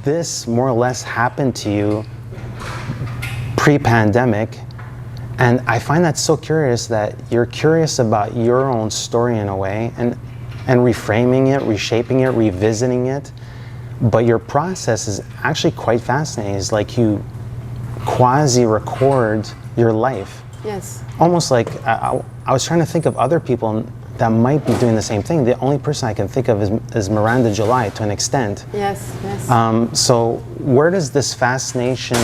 this more or less happened to you pre-pandemic, and I find that so curious that you're curious about your own story in a way, and reframing it, reshaping it, revisiting it. But your process is actually quite fascinating. It's like you quasi-record your life. Yes. Almost like I was trying to think of other people that might be doing the same thing. The only person I can think of is Miranda July to an extent. Yes, yes. So where does this fascination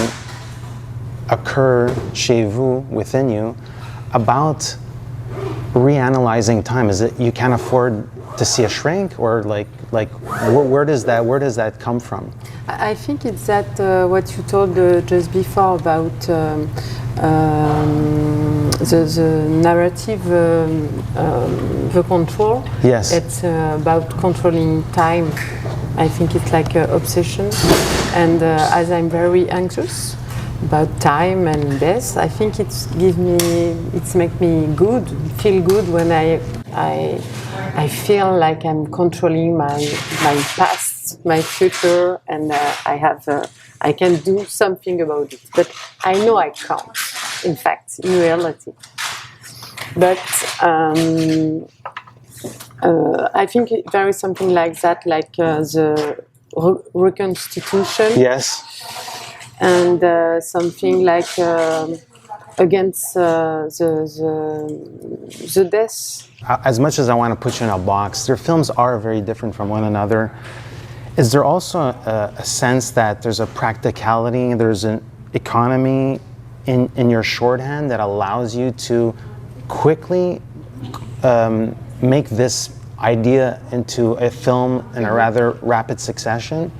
occur chez vous, within you, about reanalyzing time? Is it you can't afford to see a shrink, or like where does that come from? I think it's that what you told just before about the narrative, the control. Yes. It's about controlling time. I think it's like an obsession, and as I'm very anxious about time and death, I think it's make me feel good when I feel like I'm controlling my past, my future, and I can do something about it. But I know I can't, in fact, in reality. But I think there is something like that, like the reconstitution. Yes. And something like against the death. As much as I want to put you in a box, their films are very different from one another. Is there also a sense that there's a practicality, there's an economy in your shorthand that allows you to quickly make this idea into a film in a rather rapid succession?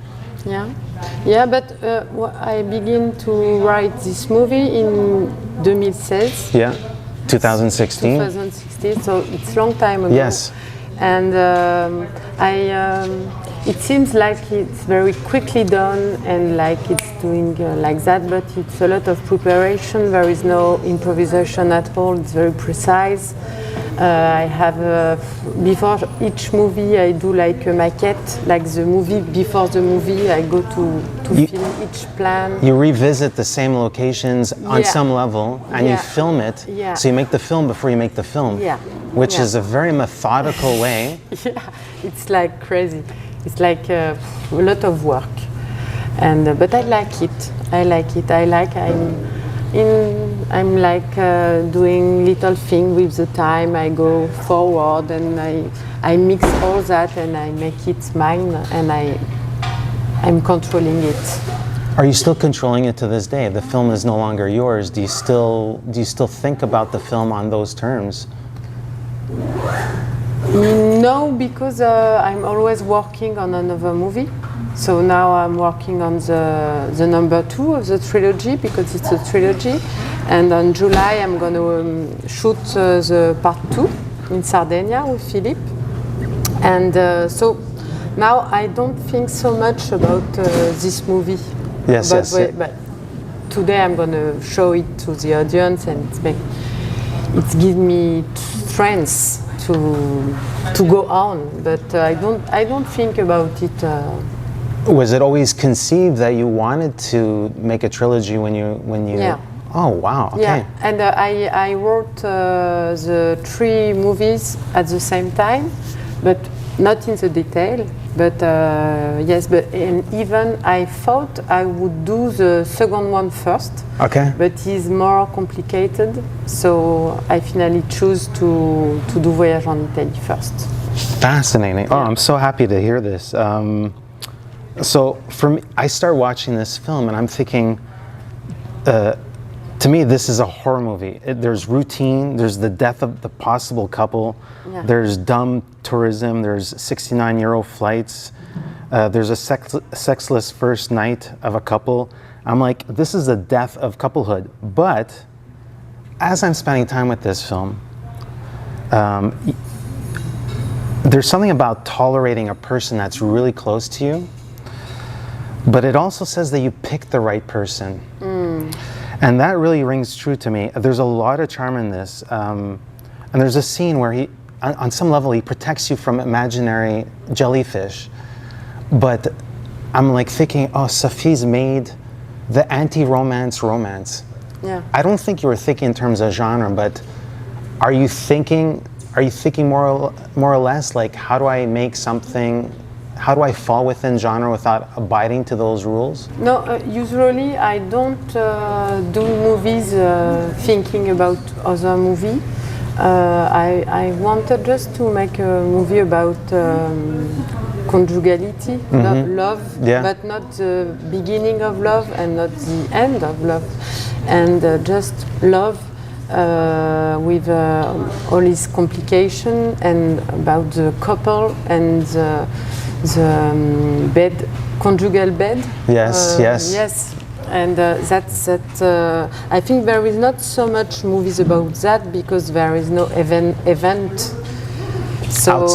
Yeah, but I began to write this movie in 2016. Yeah, 2016. 2016, so it's a long time ago. Yes. And it seems like it's very quickly done and like it's doing like that, but it's a lot of preparation. There is no improvisation at all. It's very precise. I have before each movie I do like a maquette, like the movie before the movie. I go to film each plan. You revisit the same locations on some level, and you film it. Yeah. So you make the film before you make the film. Yeah. Which is a very methodical way. Yeah, it's like crazy. It's like a lot of work, and but I like it. I'm like doing little thing with the time. I go forward and I mix all that and I make it mine, and I'm controlling it. Are you still controlling it to this day? The film is no longer yours. Do you still think about the film on those terms? No, because I'm always working on another movie. So now I'm working on the number 2 of the trilogy, because it's a trilogy. And in July I'm going to shoot the part 2 in Sardinia with Philippe. And so now I don't think so much about this movie. Yes, but today I'm going to show it to the audience, and it gives me strength to go on. But I don't think about it. Was it always conceived that you wanted to make a trilogy when you? Yeah. Oh wow! Okay. Yeah, and I wrote the 3 movies at the same time, but not in the detail. But yes, and even I thought I would do the second one first. Okay. But it's more complicated, so I finally choose to do Voyages en Italie first. Fascinating. Oh, I'm so happy to hear this. So for me, I start watching this film and I'm thinking, to me, this is a horror movie. There's routine, there's the death of the possible couple, there's dumb tourism, there's 69-year-old flights, there's a sexless first night of a couple. I'm like, this is the death of couplehood. But as I'm spending time with this film, there's something about tolerating a person that's really close to you, but it also says that you pick the right person. And that really rings true to me. There's a lot of charm in this. And there's a scene where he, on some level, he protects you from imaginary jellyfish. But I'm like thinking, oh, Sophie's made the anti-romance romance. Yeah. I don't think you were thinking in terms of genre, but are you thinking more or less like, how do I make something, how do I fall within genre without abiding to those rules? No, usually I don't do movies thinking about other movie. I wanted just to make a movie about conjugality, love, Yeah. but not the beginning of love and not the end of love, and just love with all its complication, and about the couple and the bed, conjugal bed. Yes, yes. Yes, and that's that. I think there is not so much movies about that because there is no event. So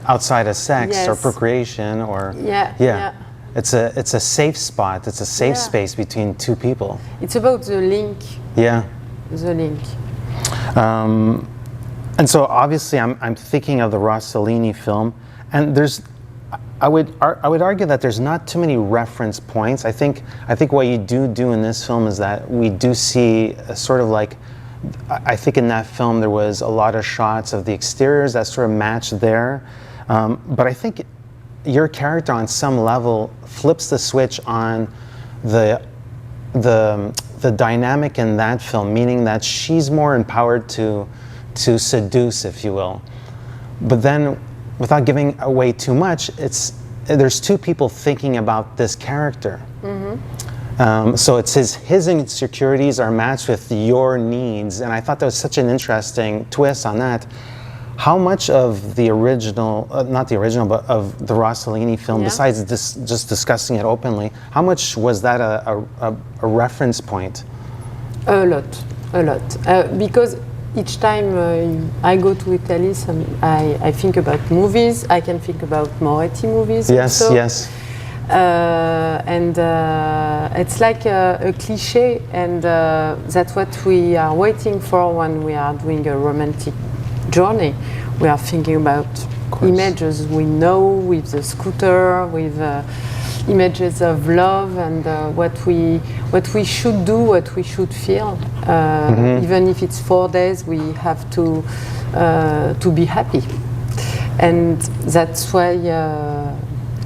outside of sex or Yes. procreation or Yeah. It's a safe spot. It's a safe Yeah. space between two people. It's about the link. Yeah. The link. And so obviously I'm thinking of the Rossellini film, and I would argue that there's not too many reference points. I think what you do in this film is that we do see a sort of like, I think in that film there was a lot of shots of the exteriors that sort of match there, but I think your character on some level flips the switch on the dynamic in that film, meaning that she's more empowered to seduce, if you will. But then, without giving away too much, there's two people thinking about this character. So it's his insecurities are matched with your needs, and I thought that was such an interesting twist on that. How much of the original, not the original, but of the Rossellini film, besides this, just discussing it openly, how much was that a reference point? A lot. Because each time I go to Italy, I think about movies. I can think about Moretti movies. Yes, also. yes. And it's like a cliche, and that's what we are waiting for when we are doing a romantic journey. We are thinking about images we know with the scooter, with images of love, and what we should do, what we should feel. Even if it's 4 days, we have to be happy, and that's why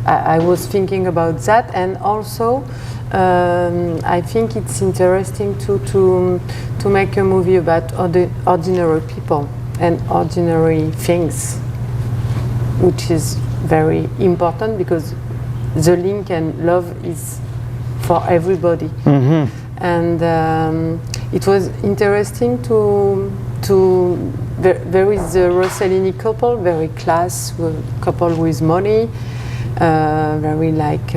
I was thinking about that. And also I think it's interesting to make a movie about ordinary people and ordinary things, which is very important because the link and love is for everybody. And it was interesting there is the Rossellini couple, very class couple with money, very like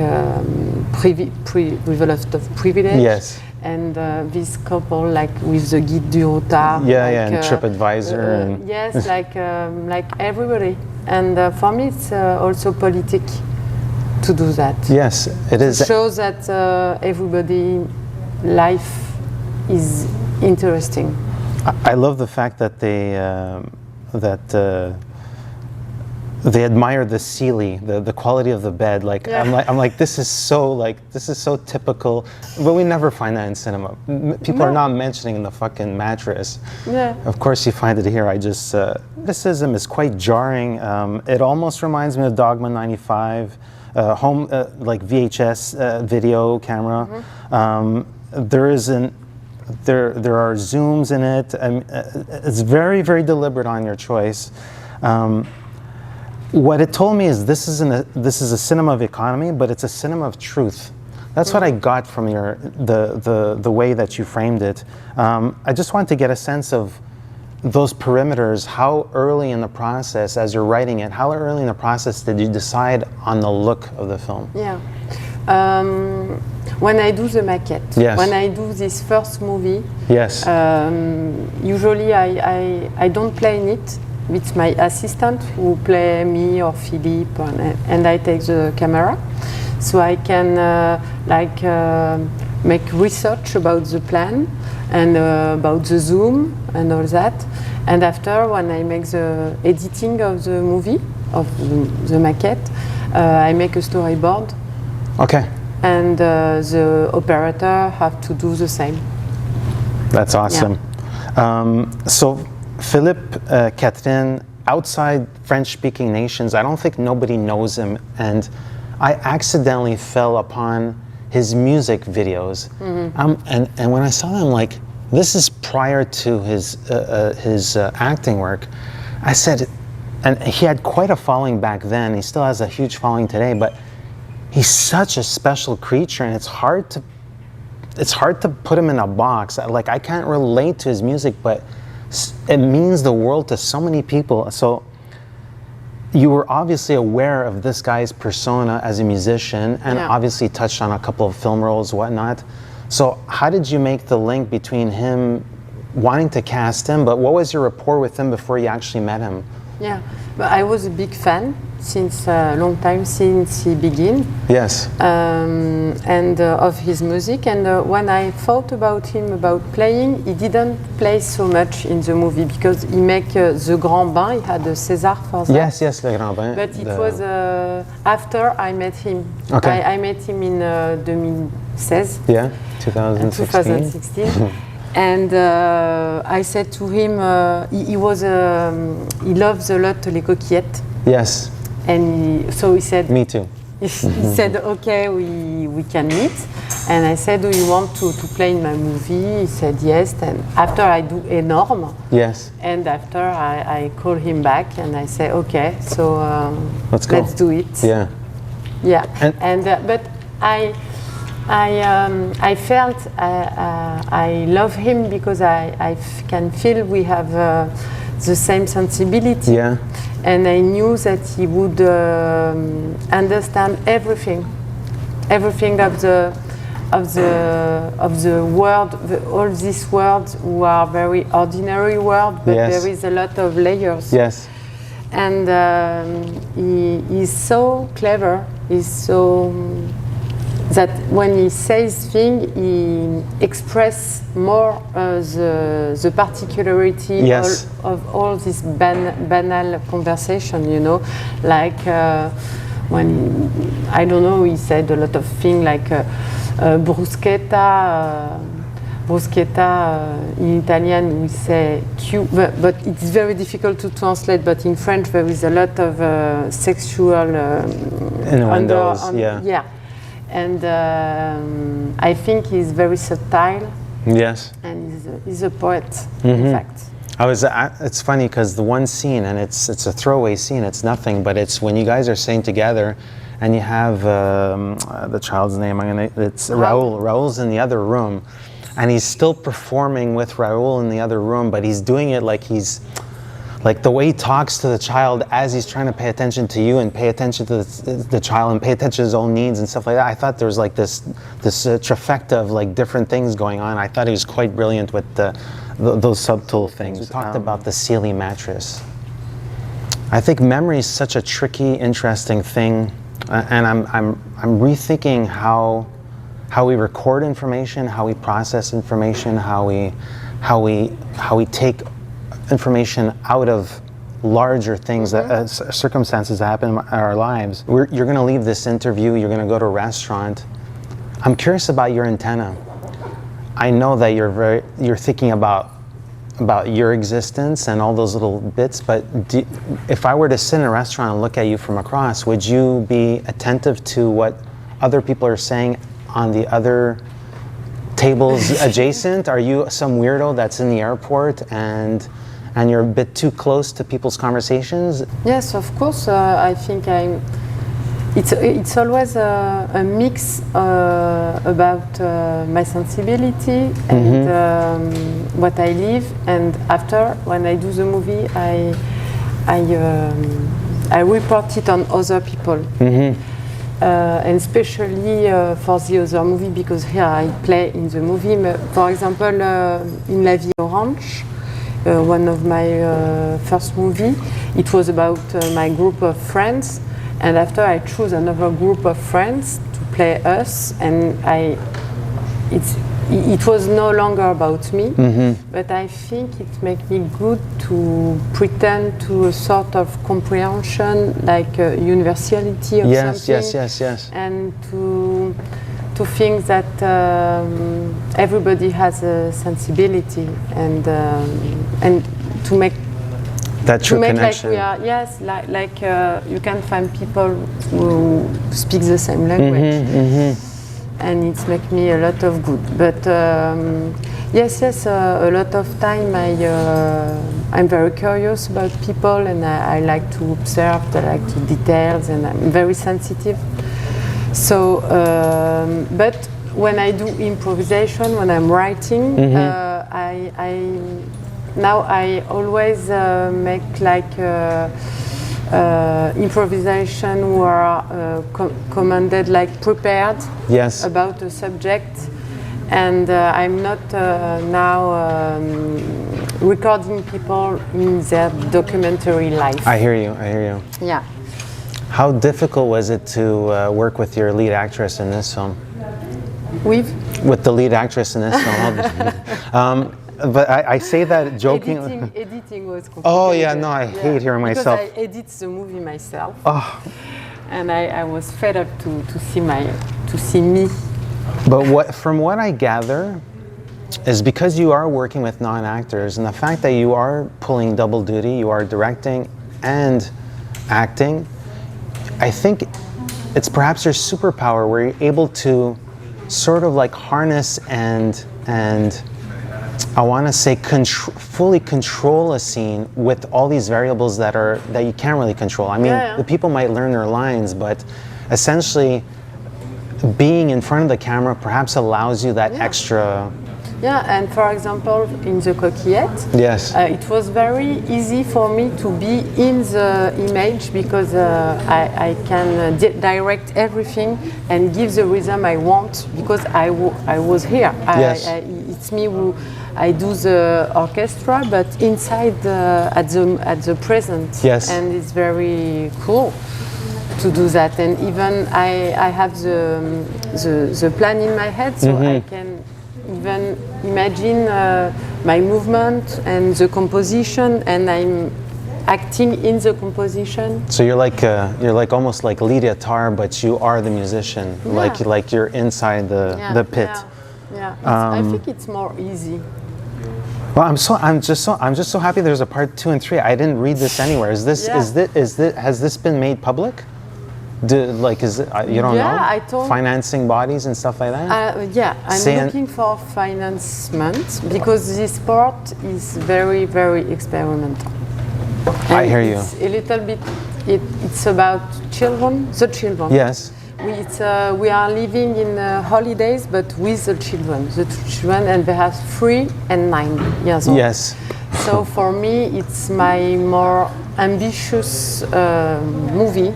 with a lot of privilege. Yes. And this couple, like with the Guide du Retard. And TripAdvisor. Yes, like everybody. And for me, it's also politic to do that. Yes, it is. It shows that everybody life is interesting. I love the fact that they admire the Sealy, the quality of the bed. Like I'm like this is so typical, but we never find that in cinema. People are not mentioning the fucking mattress. Yeah. Of course you find it here. Criticism is quite jarring. It almost reminds me of Dogma 95, home like VHS video camera. There are zooms in it. It's very, very deliberate on your choice. What it told me is this is a cinema of economy, but it's a cinema of truth. That's what I got from the way that you framed it. I just wanted to get a sense of those perimeters. How early in the process, as you're writing it, how early in the process did you decide on the look of the film? Yeah. When I do the maquette, when I do this first movie, usually I don't play in it. It's my assistant who play me or Philippe, and I take the camera, so I can make research about the plan and about the zoom and all that. And after, when I make the editing of the movie, of the maquette, I make a storyboard Okay. And the operator have to do the same. That's awesome. So Philippe Katerine, outside French-speaking nations, I don't think nobody knows him, and I accidentally fell upon his music videos. And when I saw them, like, this is prior to his acting work, I said, and he had quite a following back then, he still has a huge following today, but he's such a special creature, and it's hard to put him in a box. Like, I can't relate to his music, but it means the world to so many people. So you were obviously aware of this guy's persona as a musician, and obviously touched on a couple of film roles, whatnot. So how did you make the link between him wanting to cast him, but what was your rapport with him before you actually met him? Yeah, but I was a big fan since a long time, since he began. Yes. And of his music. And when I thought about him, about playing, he didn't play so much in the movie because he make the Grand Bain. He had a César for that. Yes, yes, Le Grand Bain. But it was after I met him. Okay. I met him in 2016. Yeah, 2016. And I said to him, he loves a lot les coquillettes. Yes. And so he said, me too. He said, okay, we can meet. And I said, do you want to play in my movie? He said yes. And after I do Énorme. Yes. And after I call him back and I say, okay, so let's do it. Yeah. Yeah. And but I felt I love him because I can feel we have the same sensibility. Yeah. And I knew that he would understand everything of the world, all these worlds who are very ordinary world, but there is a lot of layers. Yes. And he's so clever. He's so that when he says things, he expresses more the particularity of all this banal conversation, you know, like when, I don't know, he said a lot of things like bruschetta in Italian we say cute, but it's very difficult to translate, but in French there is a lot of sexual innuendos, yeah. And I think he's very subtle. Yes. And he's a poet, in fact. It's funny because the one scene, and it's a throwaway scene, it's nothing, but it's when you guys are sitting together and you have the child's name, it's Raoul. Raoul's in the other room, and he's still performing with Raoul in the other room, but he's doing it like he's, like the way he talks to the child as he's trying to pay attention to you and pay attention to the child and pay attention to his own needs and stuff like that. I thought there was like this trifecta of like different things going on. I thought he was quite brilliant with those subtle things. We talked about the Sealy mattress. I think memory is such a tricky, interesting thing, and I'm rethinking how we record information, how we process information, how we take information out of larger things, circumstances that happen in our lives. You're going to leave this interview, you're going to go to a restaurant. I'm curious about your antenna. I know that you're thinking about your existence and all those little bits, but if I were to sit in a restaurant and look at you from across, would you be attentive to what other people are saying on the other tables adjacent? Are you some weirdo that's in the airport and you're a bit too close to people's conversations? Yes, of course. I think it's always a mix about my sensibility and what I live. And after, when I do the movie, I report it on other people. And especially for the other movie, because here I play in the movie. For example, in La Vie Orange, one of my first movie, it was about my group of friends, and after I choose another group of friends to play us, and it was no longer about me, but I think it makes me good to pretend to a sort of comprehension, like a universality of something. Yes. And to think that everybody has a sensibility, and to make that true like connection. we are, you can find people who speak the same language. And it's make me a lot of good. But a lot of time I'm very curious about people, and I like to observe, I like to details, and I'm very sensitive. So, but when I do improvisation, when I'm writing, I always make like improvisation who are commanded, like prepared about a subject, and I'm not now recording people in their documentary life. I hear you. Yeah. How difficult was it to work with your lead actress in this film? With the lead actress in this film. But I say that joking. Editing was complicated. Oh yeah, no, I hate hearing myself. Because I edit the movie myself. Oh. And I was fed up to see me. But from what I gather, is because you are working with non-actors, and the fact that you are pulling double duty, you are directing and acting, I think it's perhaps your superpower where you're able to sort of like harness and I want to say fully control a scene with all these variables that you can't really control. I mean, the people might learn their lines, but essentially being in front of the camera perhaps allows you that extra. Yeah, and for example, in the coquillette, it was very easy for me to be in the image because I can direct everything and give the rhythm I want because I was here. It's me who I do the orchestra, but inside at the present, and it's very cool to do that. And even I have the plan in my head, so I can even imagine my movement and the composition, and I'm acting in the composition. So you're like almost like lead guitar, but you are the musician. Like you're inside the pit. Yeah. I think it's more easy. Well, I'm just so happy there's a part 2 and 3. I didn't read this anywhere. Has this been made public? Is it, you don't know? Financing bodies and stuff like that? I'm looking for financement because this part is very, very experimental. And I hear you. It's a little bit, it's about the children. Yes. We are living in holidays, but with the children, and they have 3 and 9 years old. Yes. So for me, it's my more ambitious movie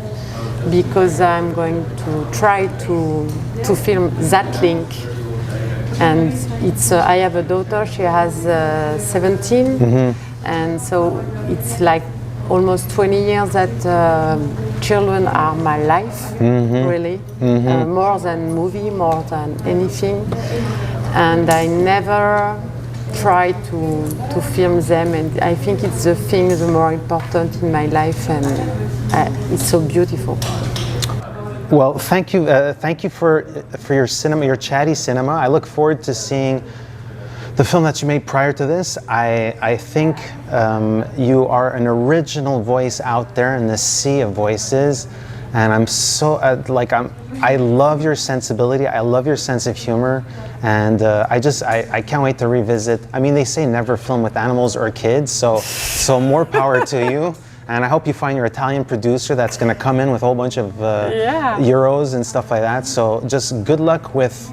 because I'm going to try to film that link. And I have a daughter, she has 17, and so it's like almost 20 years that children are my life, really, more than movie, more than anything. And I never try to film them, and I think it's the thing the more important in my life, and it's so beautiful. Well, thank you for your cinema, your chatty cinema. I look forward to seeing the film that you made prior to this. I think you are an original voice out there in this sea of voices, and I'm so I love your sensibility. I love your sense of humor, and I can't wait to revisit. I mean, they say never film with animals or kids, so more power to you. And I hope you find your Italian producer that's going to come in with a whole bunch of euros and stuff like that. So just good luck with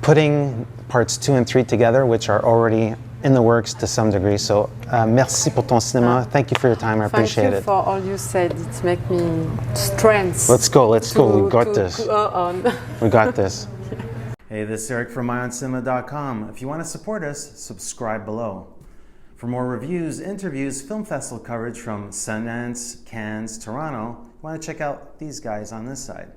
putting parts 2 and 3 together, which are already in the works to some degree. So merci pour ton cinéma. Thank you for your time. I appreciate it. Thank you for all you said. It makes me strength. Let's go. We got this. Go on. We got this. Hey, this is Eric from IONCINEMA.com. If you want to support us, subscribe below. For more reviews, interviews, film festival coverage from Sundance, Cannes, Toronto, you want to check out these guys on this side.